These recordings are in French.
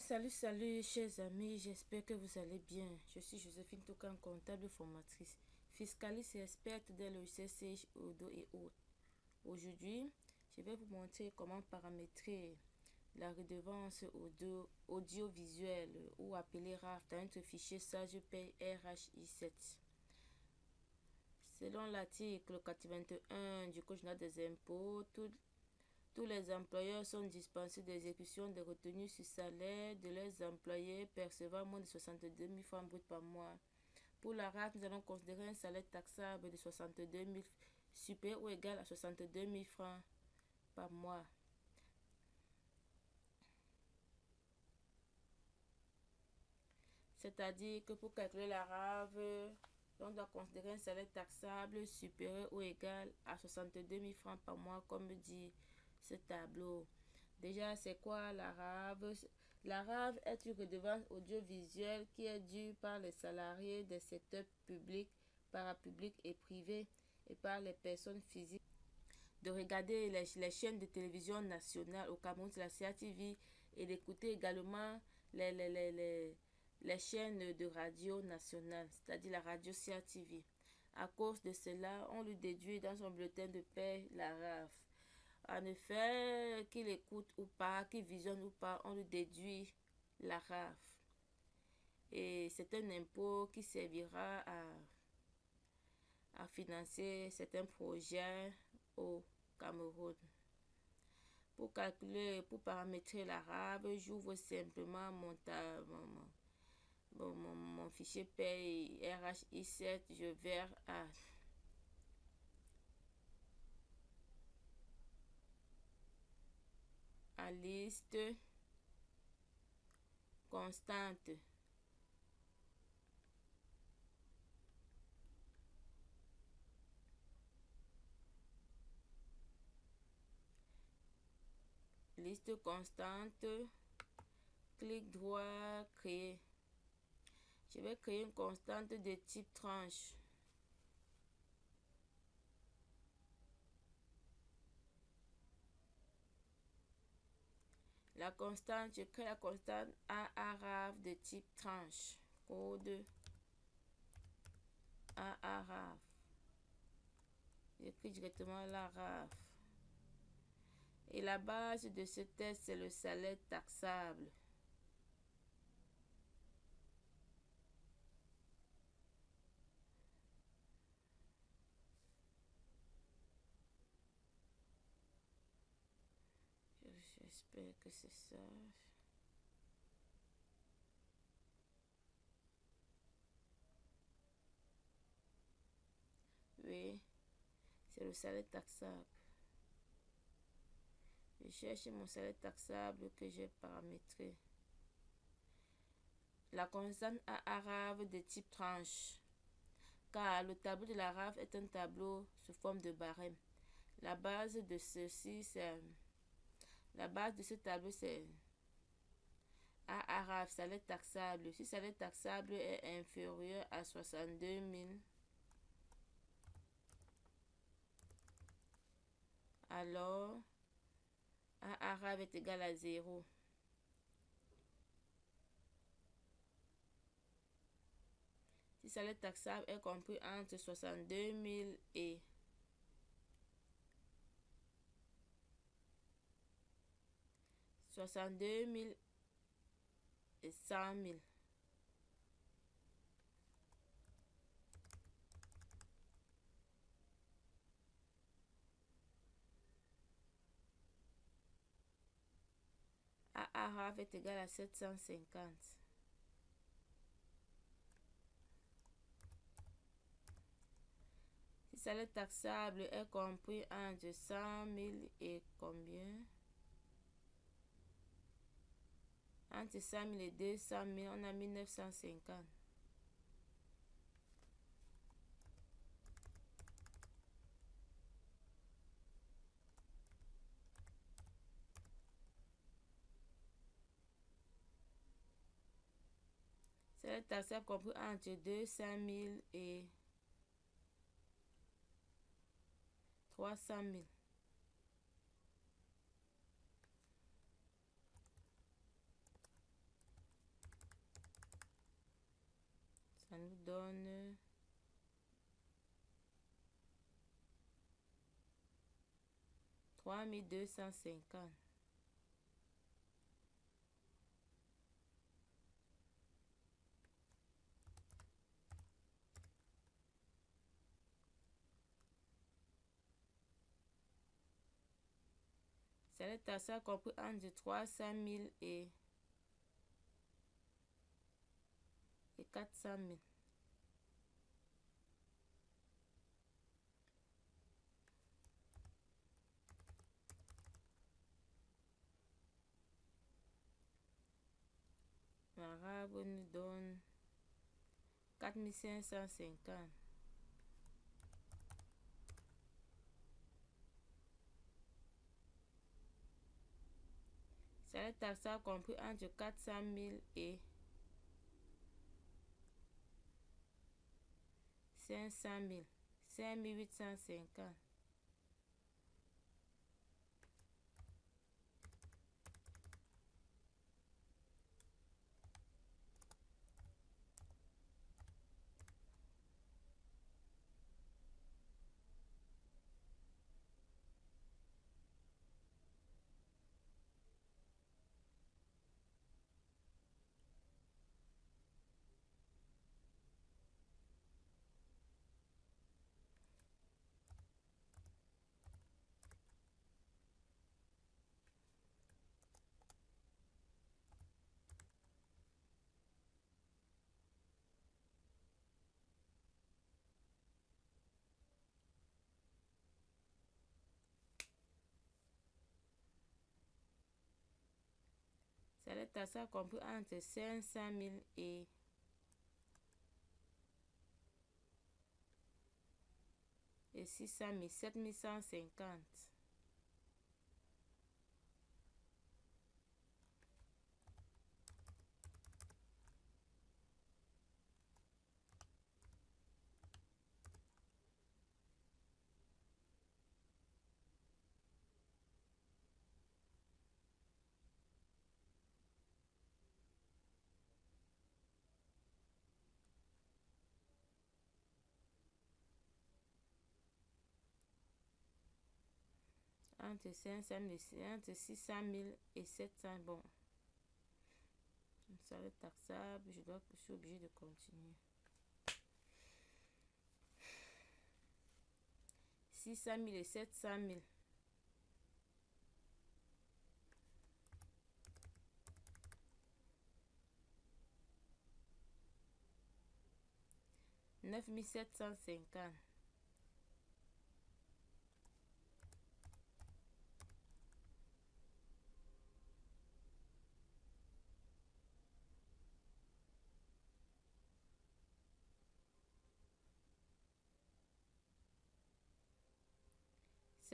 Salut chers amis, j'espère que vous allez bien. Je suis Joséphine Toucan, comptable formatrice, fiscaliste et experte des logiciels Sage, Odoo et autres. Aujourd'hui, je vais vous montrer comment paramétrer la redevance audiovisuelle ou appelée RAF dans notre fichier Sage Pay RHI7. Selon l'article 81 du Code général des impôts, tous les employeurs sont dispensés d'exécution des retenues sur salaire de leurs employés percevant moins de 62 000 francs bruts par mois. Pour la RAF, nous allons considérer un salaire taxable de 62 000 supérieur ou égal à 62 000 francs par mois. C'est-à-dire que pour calculer la RAF, on doit considérer un salaire taxable supérieur ou égal à 62 000 francs par mois, comme dit ce tableau. Déjà, c'est quoi la RAV? La RAV est une redevance audiovisuelle qui est due par les salariés des secteurs publics, parapublics et privés et par les personnes physiques de regarder les chaînes de télévision nationales au Cameroun, c'est la CATV, et d'écouter également les chaînes de radio nationales, c'est-à-dire la radio CATV. À cause de cela, on lui déduit dans son bulletin de paie la RAF. En effet, qu'il écoute ou pas, qu'il visionne ou pas, on lui déduit la RAF. Et c'est un impôt qui servira à financer certains projets au Cameroun. Pour calculer, pour paramétrer la RAF, j'ouvre simplement mon fichier paye RHI7, je vais à liste constante. Liste constante, clic droit, créer. Je vais créer une constante de type tranche. La constante, je crée la constante AARAF de type tranche. Code AARAF. J'écris directement la RAF. Et la base de ce test, c'est le salaire taxable. J'espère que c'est ça. Oui, c'est le salaire taxable. Je cherche mon salaire taxable que j'ai paramétré. La constante AARAF de type tranche. Car le tableau de la RAF est un tableau sous forme de barème. La base de ceci, c'est... La base de ce tableau, c'est AARAF, salaire taxable. Si salaire taxable est inférieur à 62 000, alors AARAF est égal à 0. Si salaire taxable est compris entre 62 000 et 62 000 et 100 000. AARAF est égal à 750. Si salaire taxable est compris entre 100 000 et combien? Entre 100 000 et 200 000, on a 1950. Salaire taxable compris entre 200 000 et 300 000. Ça nous donne 3250. Salaire taxable compris entre 300 000 et 400 000. L'arabe nous donne 4550. Salaire taxable compris entre 400 000 et 500 000. 5850. Salaire taxable compris entre 500 000 et 600 000. 7150. 500 000, entre 600 000 et 700. Bon, salaire taxable, je suis obligé de continuer. 600 000 et 700 000. 9750.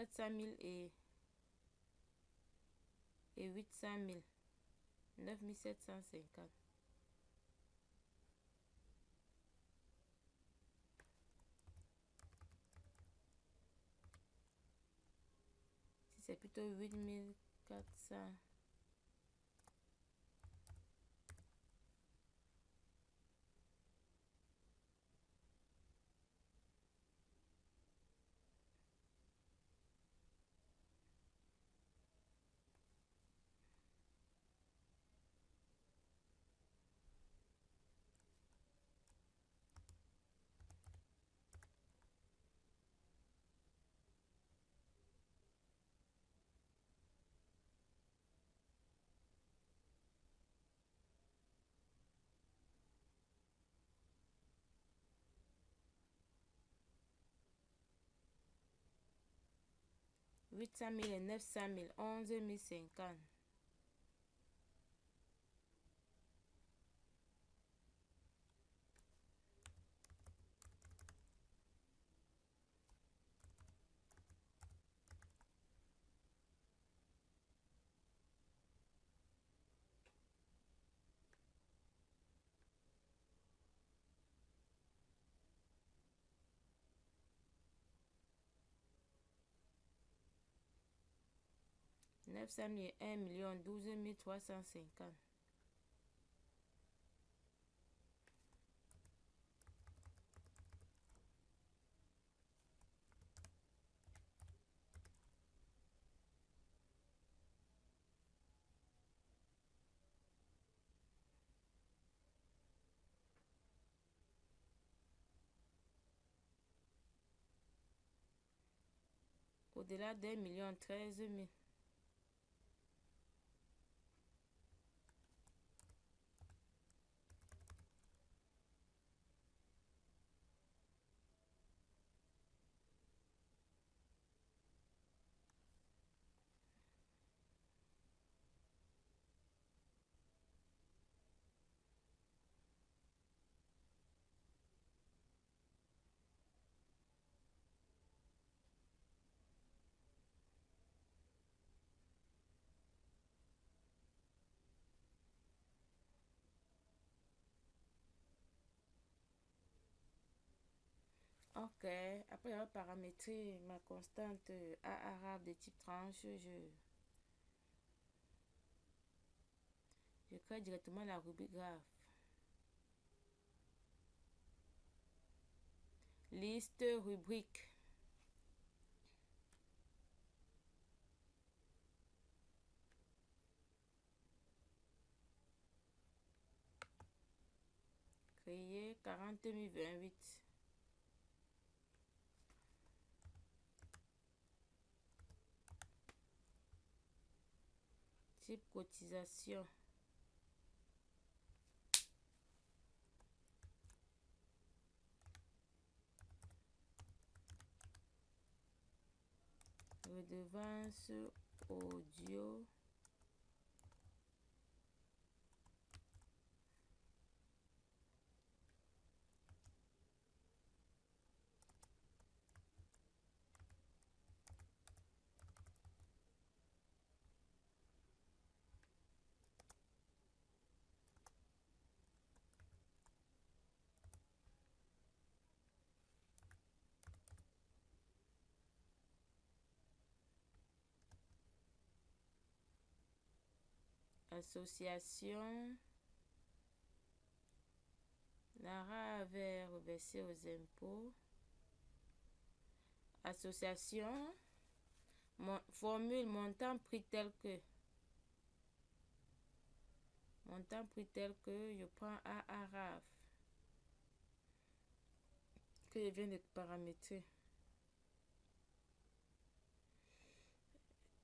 700 000 et 800 000. 9750. Si c'est plutôt 8400. 800 000 et 900 000. 11 050. 900 000 et 1 million. 12 350. au-delà d'1 million 13 000. Ok, après avoir paramétré ma constante A arabe de type tranche, je crée directement la rubrique graphe. Liste rubrique. Créer 40 028. Type cotisation. Redevance audio. Association. Lara avait reversé aux impôts. Association. Formule montant prix tel que. Montant prix tel que je prends A arabe que je viens de paramétrer.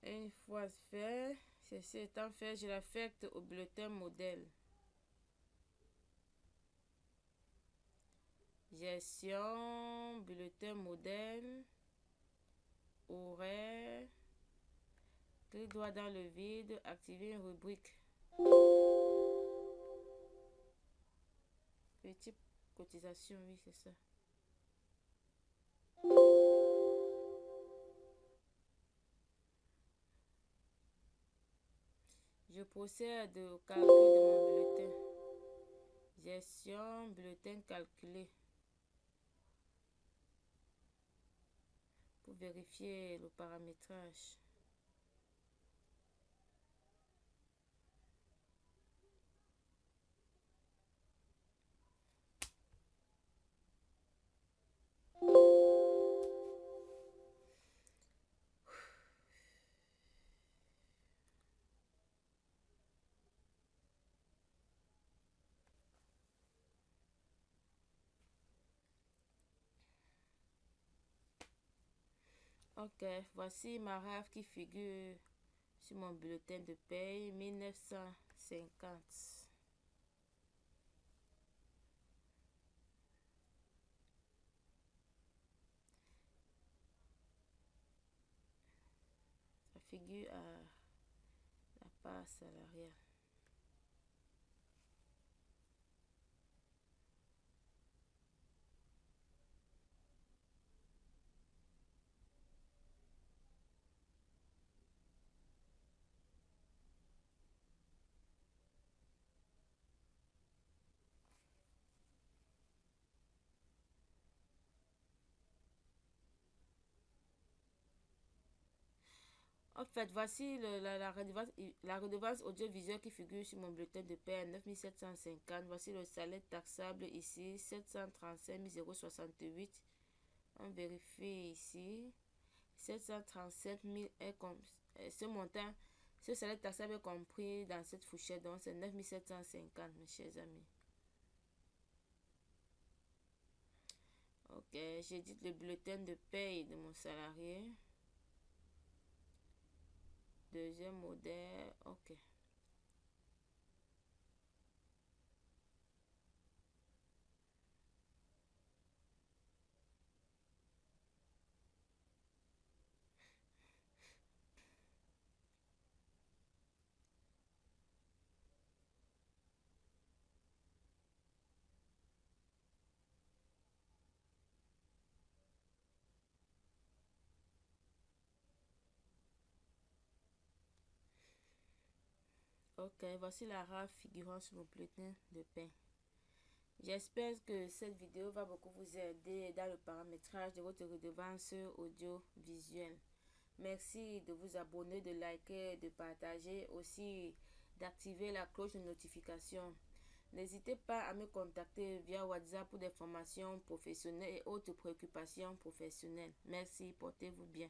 Et une fois fait, ceci étant fait, je l'affecte au bulletin modèle. Gestion, bulletin modèle, horaire, clic droit dans le vide, activer une rubrique. Petit cotisation, oui, c'est ça. Je procède au calcul de mon bulletin. Gestion, bulletin calculé. Pour vérifier le paramétrage. Ok, voici ma RAF qui figure sur mon bulletin de paye 1950. Ça figure à la part salariale. En fait, voici la redevance audiovisuelle qui figure sur mon bulletin de paie à 9750. Voici le salaire taxable ici, 735 068. On vérifie ici. 737 000 est comme ce montant, ce salaire taxable est compris dans cette fourchette, donc c'est 9750, mes chers amis. Ok, j'édite le bulletin de paye de mon salarié. Deuxième modèle, ok. Ok, voici la rare figurant sur mon bulletin de pain. J'espère que cette vidéo va beaucoup vous aider dans le paramétrage de votre redevance audiovisuelle. Merci de vous abonner, de liker, de partager, aussi d'activer la cloche de notification. N'hésitez pas à me contacter via WhatsApp pour des formations professionnelles et autres préoccupations professionnelles. Merci, portez-vous bien.